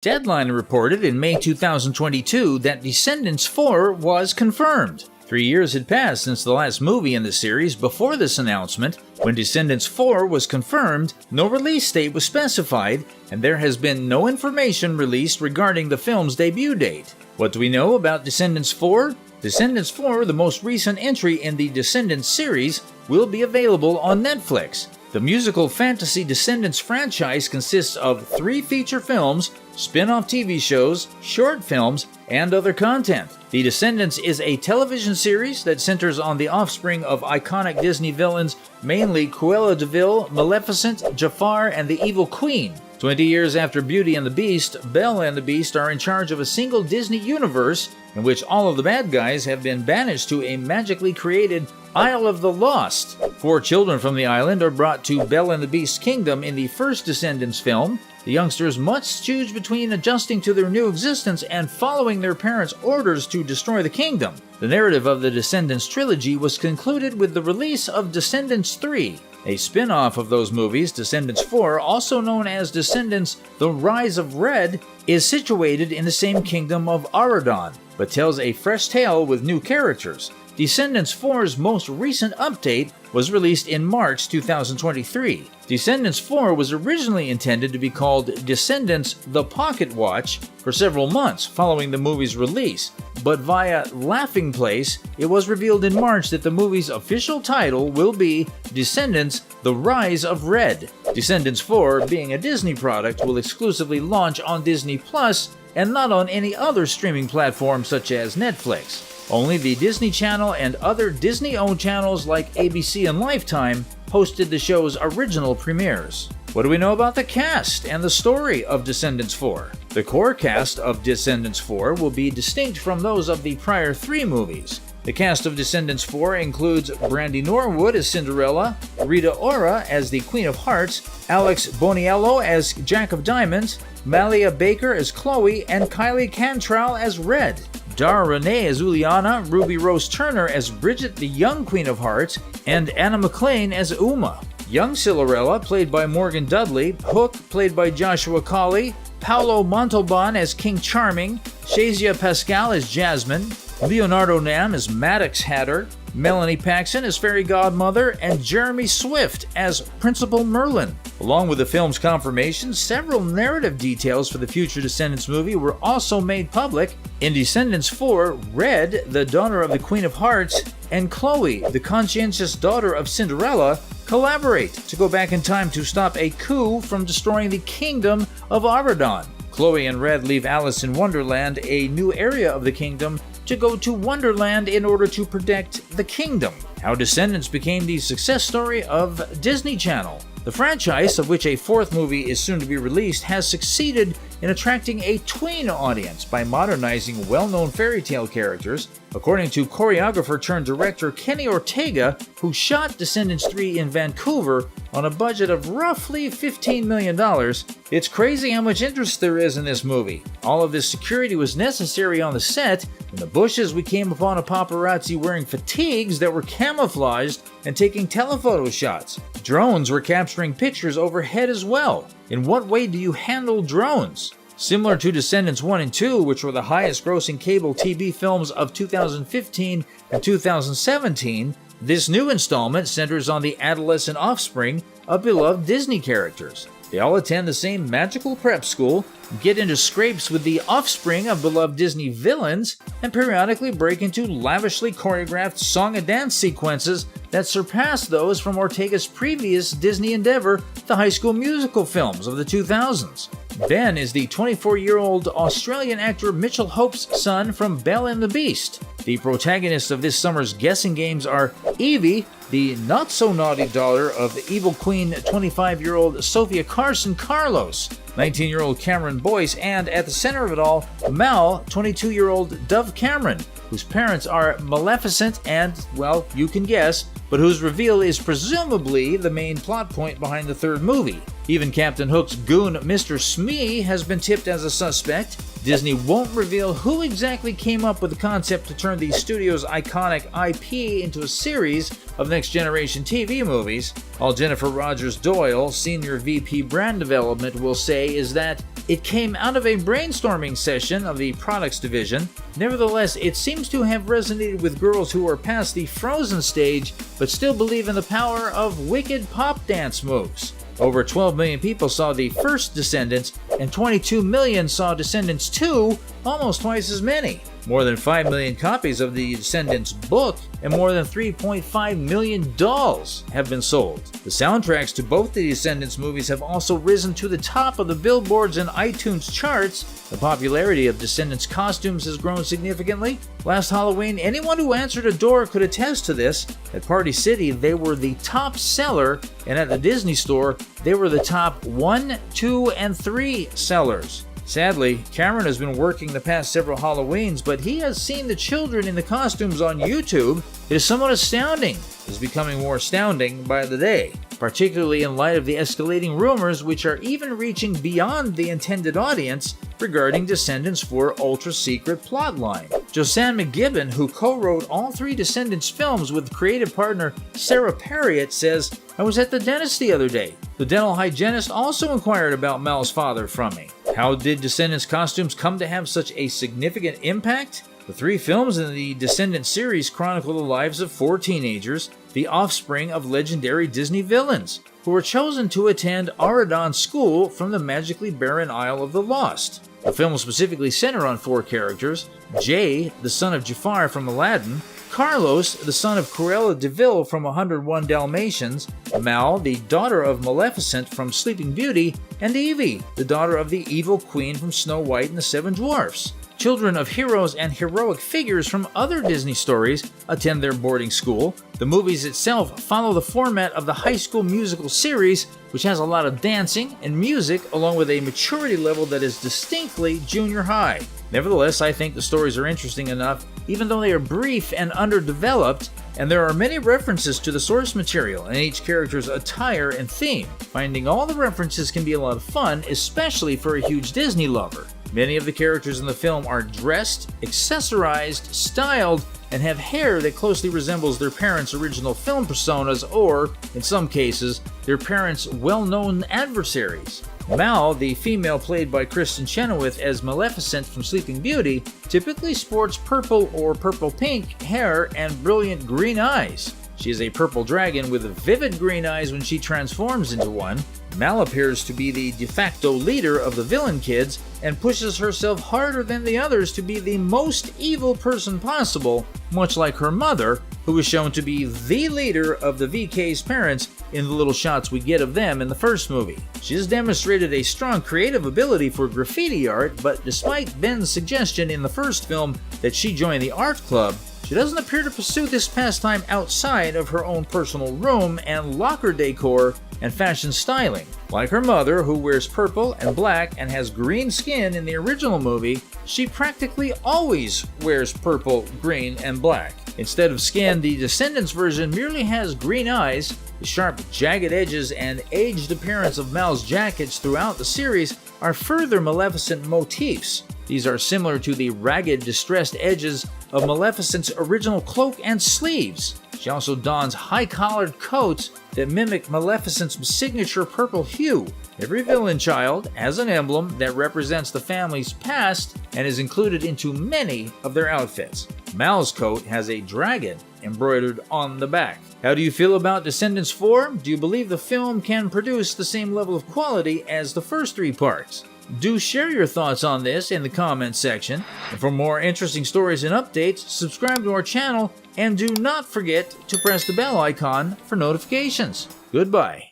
Deadline reported in May 2022 that Descendants 4 was confirmed. 3 years had passed since the last movie in the series before this announcement. When Descendants 4 was confirmed, no release date was specified, and there has been no information released regarding the film's debut date. What do we know about Descendants 4? Descendants 4, the most recent entry in the Descendants series, will be available on Netflix. The musical fantasy Descendants franchise consists of 3 feature films, spin-off TV shows, short films, and other content. The Descendants is a television series that centers on the offspring of iconic Disney villains, mainly Cruella de Vil, Maleficent, Jafar, and the Evil Queen. 20 years after Beauty and the Beast, Belle and the Beast are in charge of a single Disney universe in which all of the bad guys have been banished to a magically created Isle of the Lost. 4 children from the island are brought to Belle and the Beast's kingdom in the first Descendants film. The youngsters must choose between adjusting to their new existence and following their parents' orders to destroy the kingdom. The narrative of the Descendants trilogy was concluded with the release of Descendants 3. A spin-off of those movies, Descendants 4, also known as Descendants: The Rise of Red, is situated in the same kingdom of Auradon, but tells a fresh tale with new characters. Descendants 4's most recent update was released in March 2023. Descendants 4 was originally intended to be called Descendants: The Pocket Watch for several months following the movie's release, but via Laughing Place, it was revealed in March that the movie's official title will be Descendants: The Rise of Red. Descendants 4, being a Disney product, will exclusively launch on Disney Plus and not on any other streaming platform such as Netflix. Only the Disney Channel and other Disney-owned channels like ABC and Lifetime hosted the show's original premieres. What do we know about the cast and the story of Descendants 4? The core cast of Descendants 4 will be distinct from those of the prior 3 movies. The cast of Descendants 4 includes Brandy Norwood as Cinderella, Rita Ora as the Queen of Hearts, Alex Boniello as Jack of Diamonds, Malia Baker as Chloe, and Kylie Cantrell as Red. Dara Renee as Uliana, Ruby Rose Turner as Bridget the Young Queen of Hearts, and Anna McClain as Uma. Young Cinderella, played by Morgan Dudley, Hook, played by Joshua Colley, Paolo Montalban as King Charming, Shazia Pascal as Jasmine, Leonardo Nam as Maddox Hatter, Melanie Paxson as Fairy Godmother, and Jeremy Swift as Principal Merlin. Along with the film's confirmation, several narrative details for the future Descendants movie were also made public. In Descendants 4, Red, the daughter of the Queen of Hearts, and Chloe, the conscientious daughter of Cinderella, collaborate to go back in time to stop a coup from destroying the kingdom of Auradon. Chloe and Red leave Alice in Wonderland, a new area of the kingdom, to go to Wonderland in order to protect the kingdom. How Descendants became the success story of Disney Channel. The franchise, of which a 4th movie is soon to be released, has succeeded in attracting a tween audience by modernizing well-known fairy tale characters. According to choreographer-turned-director Kenny Ortega, who shot Descendants 3 in Vancouver on a budget of roughly $15 million, it's crazy how much interest there is in this movie. All of this security was necessary on the set. In the bushes, we came upon a paparazzi wearing fatigues that were camouflaged and taking telephoto shots. Drones were capturing pictures overhead as well. In what way do you handle drones? Similar to Descendants 1 and 2, which were the highest-grossing cable TV films of 2015 and 2017, this new installment centers on the adolescent offspring of beloved Disney characters. They all attend the same magical prep school, get into scrapes with the offspring of beloved Disney villains, and periodically break into lavishly choreographed song and dance sequences that surpass those from Ortega's previous Disney endeavor, the High School Musical films of the 2000s. Ben is the 24-year-old Australian actor Mitchell Hope's son from Belle and the Beast. The protagonists of this summer's guessing games are Evie, the not-so-naughty daughter of the evil queen 25-year-old Sophia Carson Carlos, 19-year-old Cameron Boyce, and at the center of it all, Mal, 22-year-old Dove Cameron, whose parents are Maleficent and, well, you can guess, but whose reveal is presumably the main plot point behind the 3rd movie. Even Captain Hook's goon, Mr. Smee, has been tipped as a suspect. Disney won't reveal who exactly came up with the concept to turn the studio's iconic IP into a series of next-generation TV movies. All Jennifer Rogers Doyle, Senior VP Brand Development, will say is that it came out of a brainstorming session of the products division. Nevertheless, it seems to have resonated with girls who are past the Frozen stage but still believe in the power of wicked pop dance moves. Over 12 million people saw the first Descendants, and 22 million saw Descendants 2, almost twice as many. More than 5 million copies of the Descendants book and more than 3.5 million dolls have been sold. The soundtracks to both the Descendants movies have also risen to the top of the Billboards and iTunes charts. The popularity of Descendants costumes has grown significantly. Last Halloween, anyone who answered a door could attest to this. At Party City, they were the top seller, and at the Disney Store, they were the top 1, 2, and 3 sellers. Sadly, Cameron has been working the past several Halloweens, but he has seen the children in the costumes on YouTube. It is somewhat astounding. It is becoming more astounding by the day, particularly in light of the escalating rumors which are even reaching beyond the intended audience regarding Descendants 4 ultra-secret plotline. Josanne McGibbon, who co-wrote all 3 Descendants films with creative partner Sarah Perriott, says, "I was at the dentist the other day. The dental hygienist also inquired about Mal's father from me." How did Descendants costumes come to have such a significant impact? The 3 films in the Descendants series chronicle the lives of 4 teenagers, the offspring of legendary Disney villains, who were chosen to attend Auradon School from the magically barren Isle of the Lost. The films specifically center on 4 characters: Jay, the son of Jafar from Aladdin; Carlos, the son of Cruella de Vil from 101 Dalmatians; Mal, the daughter of Maleficent from Sleeping Beauty; and Evie, the daughter of the evil queen from Snow White and the 7 Dwarfs. Children of heroes and heroic figures from other Disney stories attend their boarding school. The movies itself follow the format of the High School Musical series, which has a lot of dancing and music along with a maturity level that is distinctly junior high. Nevertheless, I think the stories are interesting enough, even though they are brief and underdeveloped, and there are many references to the source material and each character's attire and theme. Finding all the references can be a lot of fun, especially for a huge Disney lover. Many of the characters in the film are dressed, accessorized, styled, and have hair that closely resembles their parents' original film personas or, in some cases, their parents' well-known adversaries. Mal, the female played by Kristen Chenoweth as Maleficent from Sleeping Beauty, typically sports purple or purple-pink hair and brilliant green eyes. She is a purple dragon with vivid green eyes when she transforms into one. Mal appears to be the de facto leader of the villain kids and pushes herself harder than the others to be the most evil person possible, much like her mother, who is shown to be the leader of the VK's parents in the little shots we get of them in the first movie. She has demonstrated a strong creative ability for graffiti art, but despite Ben's suggestion in the first film that she join the art club, she doesn't appear to pursue this pastime outside of her own personal room and locker decor and fashion styling. Like her mother, who wears purple and black and has green skin in the original movie, she practically always wears purple, green, and black. Instead of skin, the Descendants version merely has green eyes. The sharp, jagged edges and aged appearance of Mal's jackets throughout the series are further Maleficent motifs. These are similar to the ragged, distressed edges of Maleficent's original cloak and sleeves. She also dons high-collared coats that mimic Maleficent's signature purple hue. Every villain child has an emblem that represents the family's past and is included into many of their outfits. Mal's coat has a dragon embroidered on the back. How do you feel about Descendants 4? Do you believe the film can produce the same level of quality as the first 3 parts? Do share your thoughts on this in the comments section. And for more interesting stories and updates, subscribe to our channel and do not forget to press the bell icon for notifications. Goodbye.